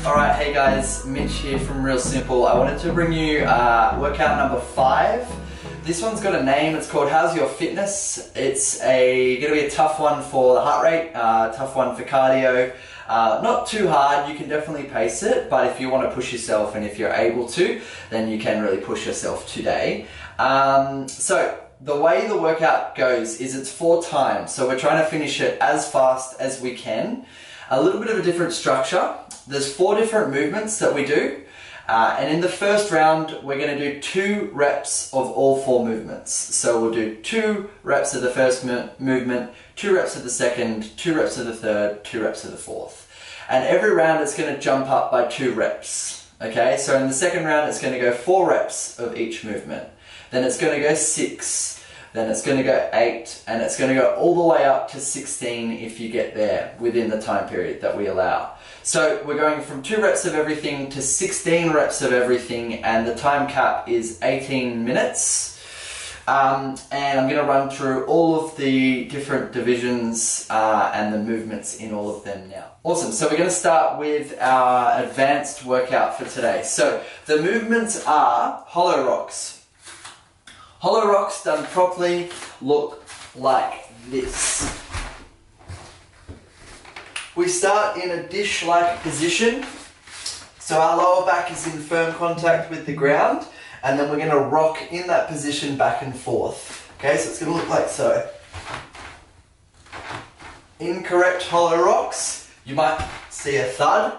Alright, hey guys, Mitch here from Real Simple. I wanted to bring you workout number 5. This one's got a name, it's called How's Your Fitness? It's going to be a tough one for the heart rate, tough one for cardio. Not too hard, you can definitely pace it, but if you want to push yourself and if you're able to, then you can really push yourself today. So the way the workout goes is it's 4 times, so we're trying to finish it as fast as we can. A little bit of a different structure. There's 4 different movements that we do, and in the first round we're going to do 2 reps of all 4 movements. So we'll do 2 reps of the first movement, 2 reps of the second, 2 reps of the third, 2 reps of the fourth. And every round it's going to jump up by 2 reps. Okay, so in the second round it's going to go 4 reps of each movement. Then it's going to go 6. Then it's going to go 8, and it's going to go all the way up to 16 if you get there within the time period that we allow. So we're going from 2 reps of everything to 16 reps of everything, and the time cap is 18 minutes. And I'm going to run through all of the different divisions and the movements in all of them now. Awesome, so we're going to start with our advanced workout for today. So the movements are hollow rocks. Hollow rocks done properly look like this. We start in a dish-like position, so our lower back is in firm contact with the ground, and then we're going to rock in that position back and forth. Okay, so it's going to look like so. Incorrect hollow rocks, you might see a thud,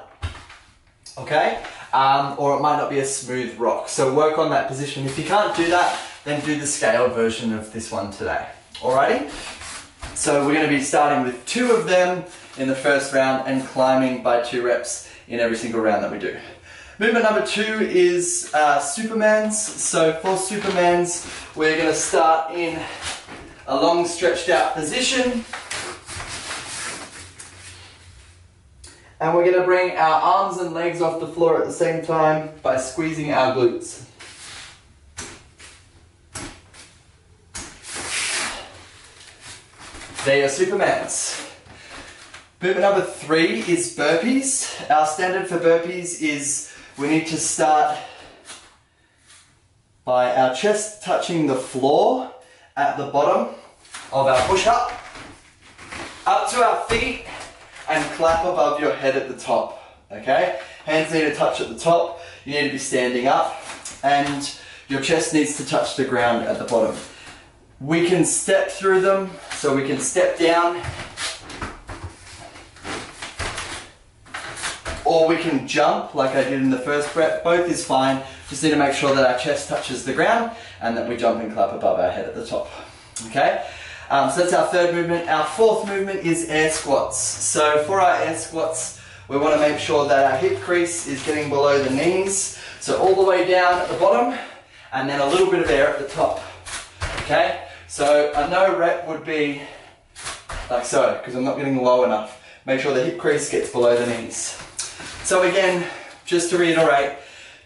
okay, or it might not be a smooth rock, so work on that position. If you can't do that, then do the scaled version of this one today. Alrighty? So we're going to be starting with 2 of them in the first round and climbing by 2 reps in every single round that we do. Movement number 2 is Supermans. So for Supermans, we're going to start in a long stretched out position. And we're going to bring our arms and legs off the floor at the same time by squeezing our glutes. There are your Supermans. Movement number 3 is burpees. Our standard for burpees is we need to start by our chest touching the floor at the bottom of our push-up, up to our feet, and clap above your head at the top. Okay? Hands need to touch at the top, you need to be standing up, and your chest needs to touch the ground at the bottom. We can step through them, so we can step down, or we can jump like I did in the first rep. Both is fine, just need to make sure that our chest touches the ground and that we jump and clap above our head at the top. Okay, so that's our 3rd movement. Our 4th movement is air squats. So for our air squats, we want to make sure that our hip crease is getting below the knees, so all the way down at the bottom, and then a little bit of air at the top. Okay, so a no rep would be like so, because I'm not getting low enough. Make sure the hip crease gets below the knees. So again, just to reiterate,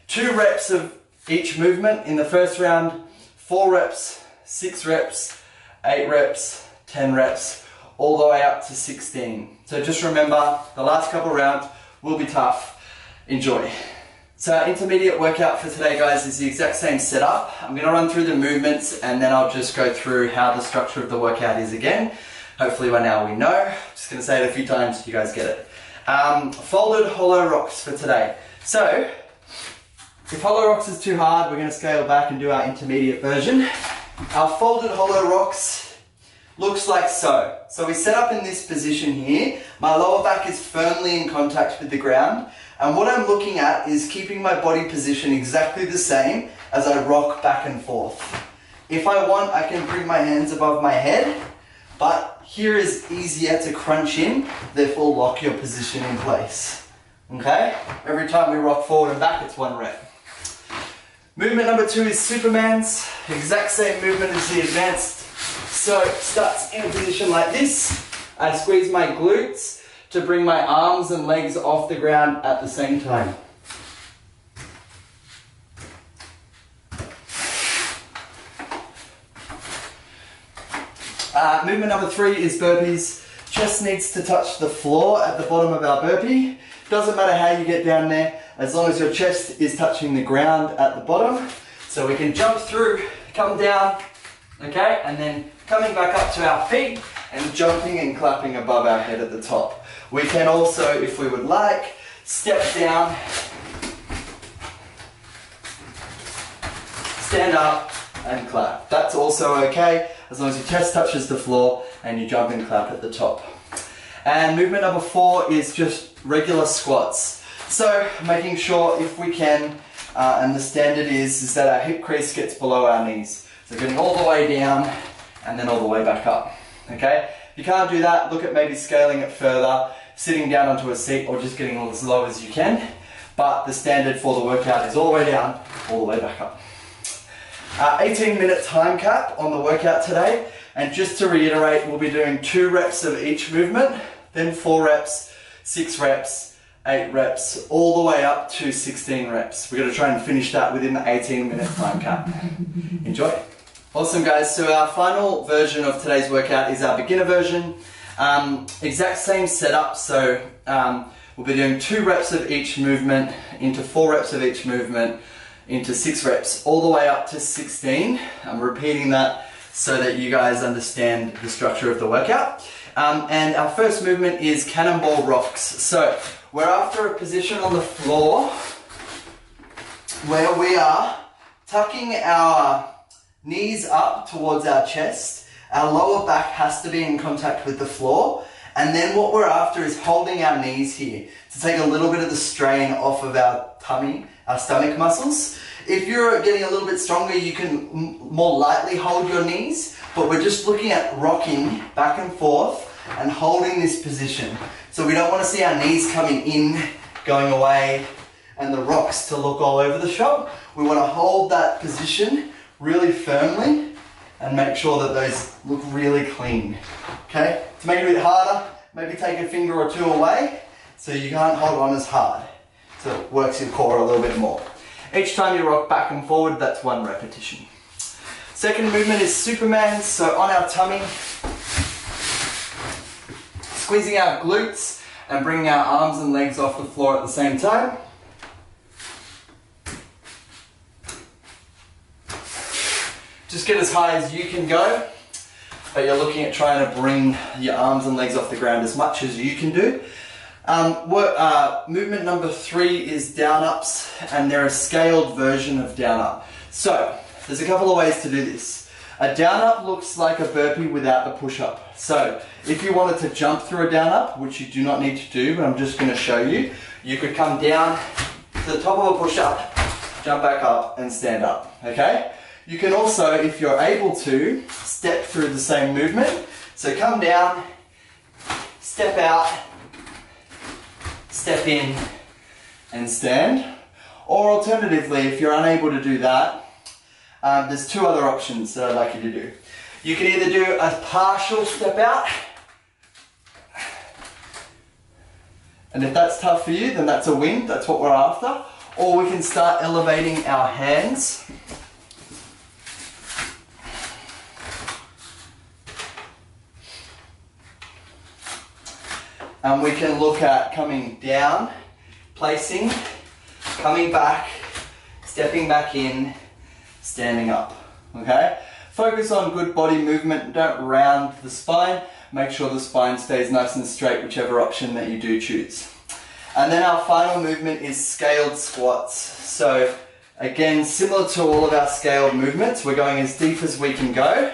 2 reps of each movement in the first round, 4 reps, 6 reps, 8 reps, 10 reps, all the way up to 16. So just remember, the last couple rounds will be tough. Enjoy. So our intermediate workout for today, guys, is the exact same setup. I'm going to run through the movements and then I'll just go through how the structure of the workout is again. Hopefully by now we know. Just going to say it a few times so you guys get it. Folded hollow rocks for today. So, if hollow rocks is too hard, we're going to scale back and do our intermediate version. Our folded hollow rocks looks like so. So we set up in this position here. My lower back is firmly in contact with the ground. And what I'm looking at is keeping my body position exactly the same as I rock back and forth. If I want, I can bring my hands above my head, but here is easier to crunch in, therefore lock your position in place. Okay? Every time we rock forward and back, it's 1 rep. Movement number 2 is Superman's. Exact same movement as the advanced. So it starts in a position like this. I squeeze my glutes to bring my arms and legs off the ground at the same time. Movement number 3 is burpees. Chest needs to touch the floor at the bottom of our burpee. Doesn't matter how you get down there, as long as your chest is touching the ground at the bottom. So we can jump through, come down, okay, and then coming back up to our feet and jumping and clapping above our head at the top. We can also, if we would like, step down, stand up and clap. That's also okay, as long as your chest touches the floor and you jump and clap at the top. And movement number 4 is just regular squats. So making sure, if we can, and the standard is that our hip crease gets below our knees. So getting all the way down and then all the way back up, okay? If you can't do that, look at maybe scaling it further, sitting down onto a seat, or just getting as low as you can. But the standard for the workout is all the way down, all the way back up. 18-minute time cap on the workout today. And just to reiterate, we'll be doing 2 reps of each movement, then 4 reps, 6 reps, 8 reps, all the way up to 16 reps. We're going to try and finish that within the 18-minute time cap. Enjoy. Awesome, guys. So our final version of today's workout is our beginner version. Exact same setup. So we'll be doing 2 reps of each movement into 4 reps of each movement into 6 reps, all the way up to 16. I'm repeating that so that you guys understand the structure of the workout. And our first movement is cannonball rocks. So we're after a position on the floor where we are tucking our knees up towards our chest. Our lower back has to be in contact with the floor. And then what we're after is holding our knees here to take a little bit of the strain off of our tummy, our stomach muscles. If you're getting a little bit stronger, you can more lightly hold your knees, but we're just looking at rocking back and forth and holding this position. So we don't want to see our knees coming in, going away, and the rocks to look all over the shop. We want to hold that position really firmly and make sure that those look really clean. Okay? To make it a bit harder, maybe take a finger or 2 away so you can't hold on as hard. So it works your core a little bit more. Each time you rock back and forward, that's 1 repetition. Second movement is Superman. So on our tummy, squeezing our glutes and bringing our arms and legs off the floor at the same time. Just get as high as you can go, but you're looking at trying to bring your arms and legs off the ground as much as you can do. Movement number 3 is down ups, and they're a scaled version of down up. So there's a couple of ways to do this. A down up looks like a burpee without the push up. So if you wanted to jump through a down up, which you do not need to do, but I'm just going to show you, you could come down to the top of a push up, jump back up and stand up, okay? You can also, if you're able to, step through the same movement. So come down, step out, step in and stand. Or alternatively, if you're unable to do that, there's 2 other options that I'd like you to do. You can either do a partial step out, and if that's tough for you, then that's a win, that's what we're after. Or we can start elevating our hands. And we can look at coming down, placing, coming back, stepping back in, standing up, okay? Focus on good body movement, don't round the spine. Make sure the spine stays nice and straight, whichever option that you do choose. And then our final movement is scaled squats. So again, similar to all of our scaled movements, we're going as deep as we can go.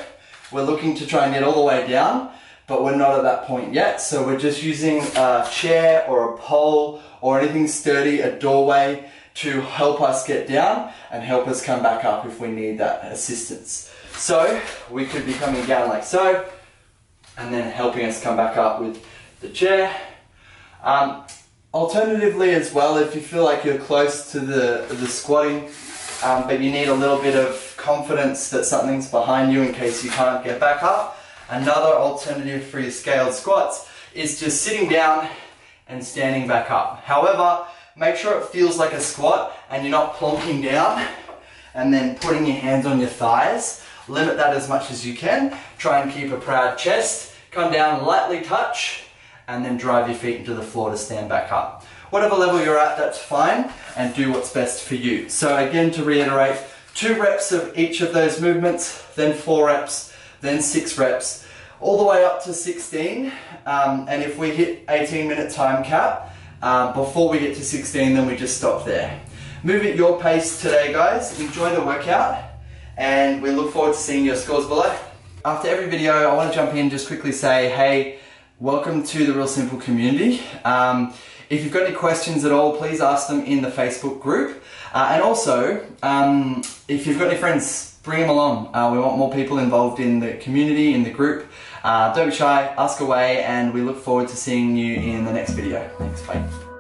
We're looking to try and get all the way down, but we're not at that point yet. So we're just using a chair or a pole or anything sturdy, a doorway, to help us get down and help us come back up if we need that assistance. So we could be coming down like so, and then helping us come back up with the chair. Alternatively as well, if you feel like you're close to the squatting, but you need a little bit of confidence that something's behind you in case you can't get back up, another alternative for your scaled squats is just sitting down and standing back up. However, make sure it feels like a squat and you're not plonking down and then putting your hands on your thighs. Limit that as much as you can. Try and keep a proud chest, come down, lightly touch, and then drive your feet into the floor to stand back up. Whatever level you're at, that's fine, and do what's best for you. So again, to reiterate, 2 reps of each of those movements, then 4 reps, then 6 reps, all the way up to 16. And if we hit 18-minute time cap, before we get to 16, then we just stop there. Move at your pace today, guys. Enjoy the workout, and we look forward to seeing your scores below. After every video, I want to jump in and just quickly say, hey, welcome to the Real Simple community. If you've got any questions at all, please ask them in the Facebook group. And also, if you've got any friends, bring them along. We want more people involved in the community, in the group. Don't be shy, ask away, and we look forward to seeing you in the next video. Thanks, bye.